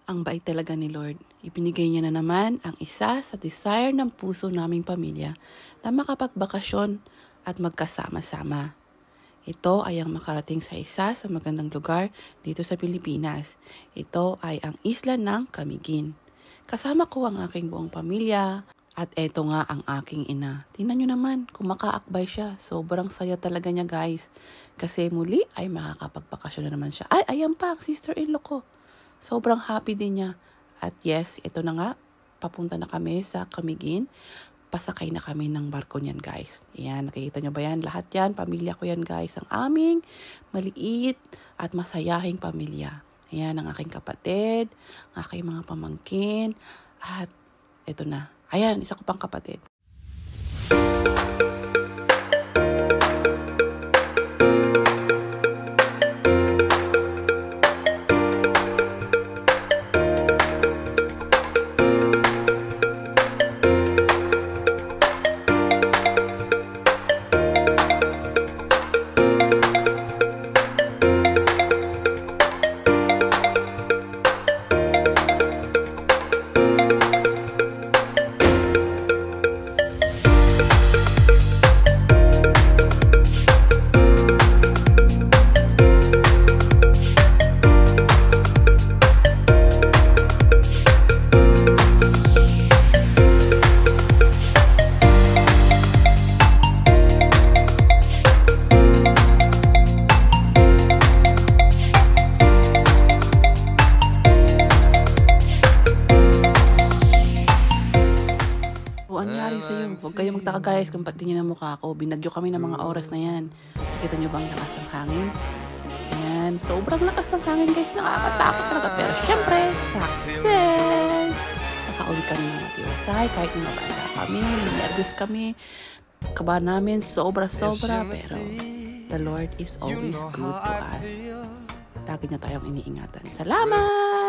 Ang bait talaga ni Lord. Ibinigay niya na naman ang isa sa desire ng puso naming pamilya na makapagbakasyon at magkasama-sama. Ito ay ang makarating sa isa sa magandang lugar dito sa Pilipinas. Ito ay ang isla ng Camiguin. Kasama ko ang aking buong pamilya at eto nga ang aking ina. Tingnan nyo naman, kumakaakbay siya. Sobrang saya talaga niya guys. Kasi muli ay makakapagbakasyon na naman siya. Ay, ayan pa ang sister-in-law ko. Sobrang happy din niya. At yes, ito na nga, papunta na kami sa Camiguin. Pasakay na kami ng barko niyan guys. Ayan, nakikita nyo ba yan? Lahat yan, pamilya ko yan guys. Ang aming maliit at masayahing pamilya. Ayan, ang aking kapatid, ang aking mga pamangkin. At ito na. Ayan, isa ko pang kapatid. Huwag kayong magtaka guys kung ba't ganyan ang mukha ko. Binagyo kami ng mga oras na yan. Nakita nyo bang lakas ng hangin? Ayan, sobrang lakas ng hangin guys. Nakakatakot talaga. Pero syempre, success! Nakauwi kami ng matiwasay. Kahit nabasa kami, nervous kami. Kaba namin, sobra-sobra. Pero the Lord is always good to us. Lagi na tayong iniingatan. Salamat!